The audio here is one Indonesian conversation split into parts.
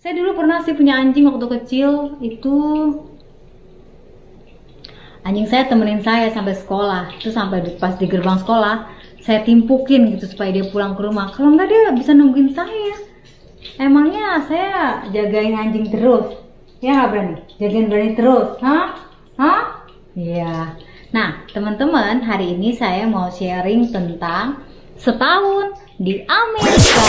Saya dulu pernah sih punya anjing waktu kecil. Itu anjing saya temenin saya sampai sekolah. Itu sampai pas di gerbang sekolah saya timpukin gitu supaya dia pulang ke rumah. Kalau nggak dia bisa nungguin saya. Emangnya saya jagain anjing terus? Ya nggak berani? Jagain berani terus? Hah? Hah? Iya. Nah teman-teman, hari ini saya mau sharing tentang setahun di Amerika.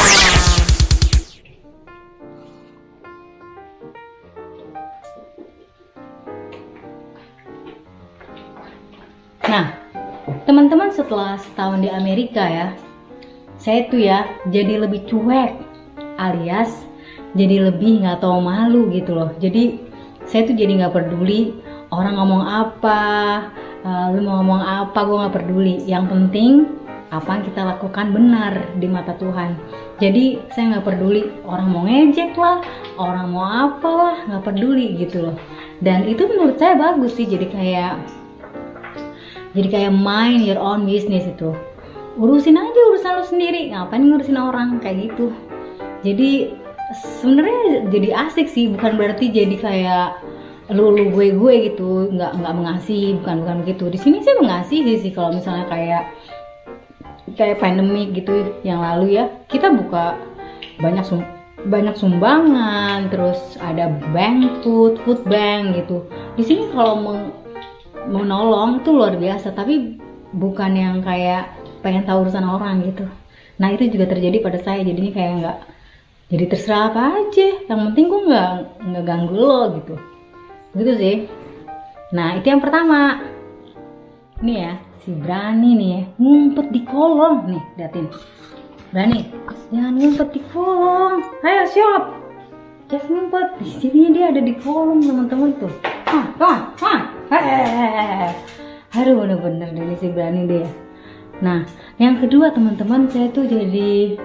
Nah, teman-teman, setelah setahun di Amerika ya, saya tuh ya jadi lebih cuek, alias jadi lebih nggak tahu malu gitu loh. Jadi saya tuh jadi nggak peduli orang ngomong apa, lu mau ngomong apa, gue nggak peduli. Yang penting apa yang kita lakukan benar di mata Tuhan. Jadi saya nggak peduli orang mau ngejek lah, orang mau apa lah, nggak peduli gitu loh. Dan itu menurut saya bagus sih, jadi kayak mind your own business itu. Urusin aja urusan lu sendiri, ngapain ngurusin orang kayak gitu. Jadi sebenarnya jadi asik sih, bukan berarti jadi kayak lu gue gitu, nggak mengasihi, bukan begitu. Di sini sih mengasihi sih. Kalau misalnya kayak pandemik gitu yang lalu ya, kita buka banyak sumbangan, terus ada food bank gitu. Di sini kalau menolong tuh luar biasa, tapi bukan yang kayak pengen tahu urusan orang gitu. Nah itu juga terjadi pada saya, jadinya kayak nggak, jadi terserah apa aja, yang penting gue nggak ganggu lo gitu sih. Nah itu yang pertama. Nih ya, si berani nih ya ngumpet di kolong nih, liatin. Berani, jangan ngumpet di kolong, ayo siap, just ngumpet. Di sini dia ada di kolong teman-teman tuh. Aduh bener-bener dari si berani dia. Nah yang kedua teman-teman, saya tuh jadi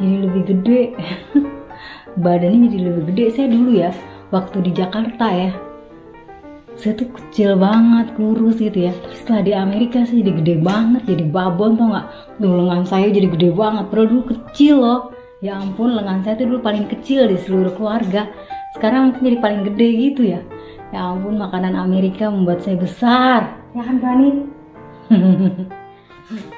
lebih gede. Badannya jadi lebih gede. Saya dulu ya waktu di Jakarta ya, saya tuh kecil banget, kurus gitu ya. Tapi setelah di Amerika saya jadi gede banget, jadi babon, tau nggak? Dulu lengan saya jadi gede banget, padahal dulu kecil loh. Ya ampun, lengan saya tuh dulu paling kecil di seluruh keluarga. Sekarang mungkin jadi paling gede gitu ya. Ya ampun, makanan Amerika membuat saya besar. Ya kan Bani?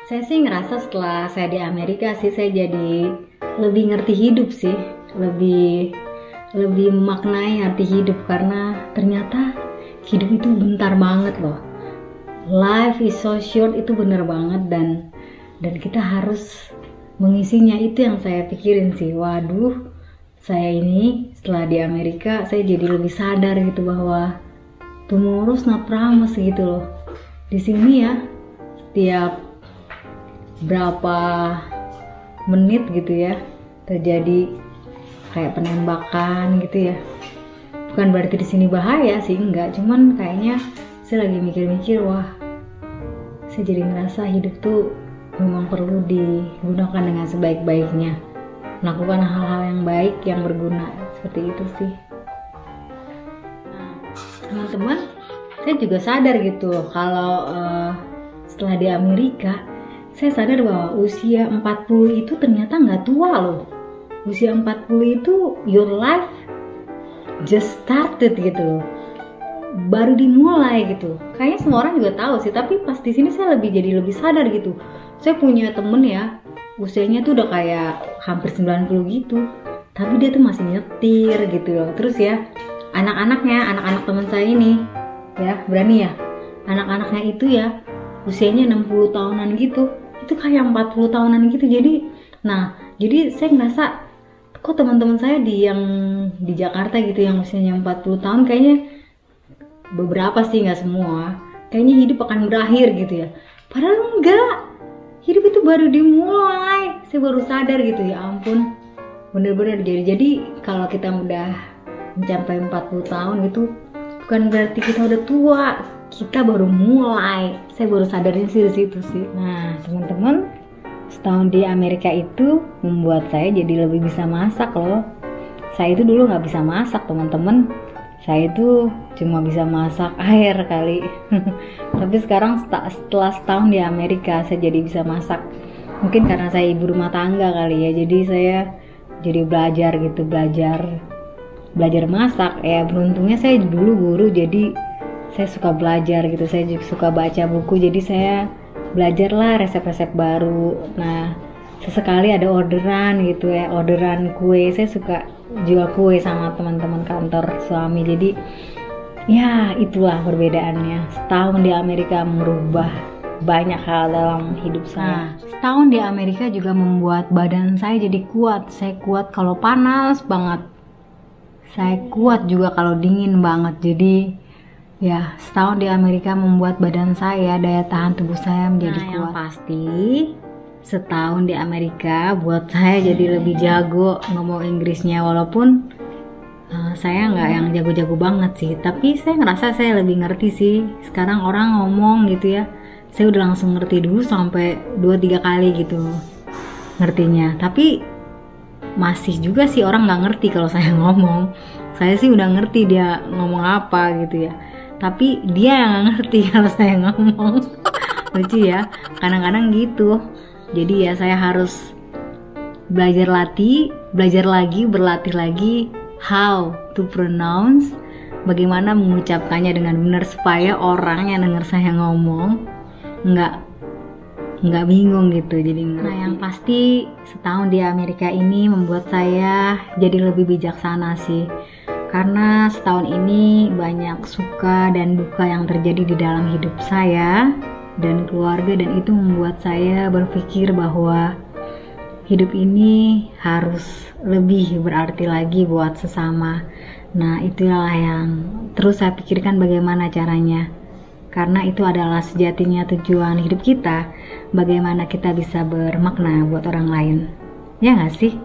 Saya sih ngerasa setelah saya di Amerika sih, saya jadi lebih ngerti hidup sih. Lebih memaknai arti hidup, karena ternyata hidup itu bentar banget loh. Life is so short, itu bener banget, dan kita harus mengisinya. Itu yang saya pikirin sih. Waduh, saya ini setelah di Amerika saya jadi lebih sadar gitu bahwa tomorrow's not promise gitu loh. Di sini ya setiap berapa menit gitu ya terjadi kayak penembakan gitu ya. Bukan berarti di sini bahaya sih, enggak, cuman kayaknya saya lagi mikir-mikir, wah saya jadi ngerasa hidup tuh memang perlu digunakan dengan sebaik-baiknya, melakukan hal-hal yang baik yang berguna, seperti itu sih. Nah teman-teman, saya juga sadar gitu kalau setelah di Amerika saya sadar bahwa usia 40 itu ternyata nggak tua loh. Usia 40 itu your life just started gitu loh, baru dimulai gitu. Kayaknya semua orang juga tahu sih, tapi pas di sini saya jadi lebih sadar gitu. Saya punya temen ya, usianya tuh udah kayak hampir 90 gitu, tapi dia tuh masih nyetir gitu loh. Terus ya anak teman saya ini ya, berani ya, anak-anaknya itu ya usianya 60 tahunan gitu, itu kayak 40 tahunan gitu. Jadi saya ngerasa kok teman-teman saya yang di Jakarta gitu yang usianya 40 tahun, kayaknya beberapa sih, nggak semua, kayaknya hidup akan berakhir gitu ya. Padahal enggak, hidup itu baru dimulai. Saya baru sadar gitu, ya ampun, bener-bener. Jadi kalau kita udah mencapai 40 tahun gitu, bukan berarti kita udah tua, kita baru mulai. Saya baru sadarnya sih di situ sih. Nah teman-teman, setahun di Amerika itu membuat saya jadi lebih bisa masak loh. Saya itu dulu nggak bisa masak teman-teman. Saya itu cuma bisa masak air kali. Tapi sekarang setelah setahun di Amerika saya jadi bisa masak. Mungkin karena saya ibu rumah tangga kali ya. Jadi saya jadi belajar gitu, belajar masak. Ya beruntungnya saya dulu guru, jadi saya suka belajar gitu, saya juga suka baca buku, jadi saya belajarlah resep-resep baru. Nah sesekali ada orderan gitu ya, orderan kue, saya suka jual kue sama teman-teman kantor suami. Jadi ya itulah perbedaannya. Setahun di Amerika merubah banyak hal dalam hidup saya. Setahun di Amerika juga membuat badan saya jadi kuat. Saya kuat kalau panas banget, saya kuat juga kalau dingin banget. Jadi ya setahun di Amerika membuat badan saya, daya tahan tubuh saya menjadi kuat. Yang pasti setahun di Amerika buat saya jadi lebih jago ngomong Inggrisnya. Walaupun saya nggak yang jago-jago banget sih, tapi saya ngerasa saya lebih ngerti sih. Sekarang orang ngomong gitu ya, saya udah langsung ngerti. Dulu sampai 2-3 kali gitu ngertinya, tapi masih juga sih orang nggak ngerti kalau saya ngomong. Saya sih udah ngerti dia ngomong apa gitu ya, tapi dia yang nggak ngerti kalau saya ngomong. Lucu ya, kadang-kadang gitu. Jadi ya saya harus belajar lagi, berlatih lagi how to pronounce, bagaimana mengucapkannya dengan benar supaya orang yang dengar saya ngomong nggak bingung gitu. Jadi nah yang pasti setahun di Amerika ini membuat saya jadi lebih bijaksana sih, karena setahun ini banyak suka dan duka yang terjadi di dalam hidup saya dan keluarga, dan itu membuat saya berpikir bahwa hidup ini harus lebih berarti lagi buat sesama. Nah itulah yang terus saya pikirkan bagaimana caranya, karena itu adalah sejatinya tujuan hidup kita, bagaimana kita bisa bermakna buat orang lain. Ya gak sih?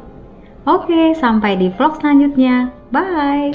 Oke, sampai di vlog selanjutnya. Bye!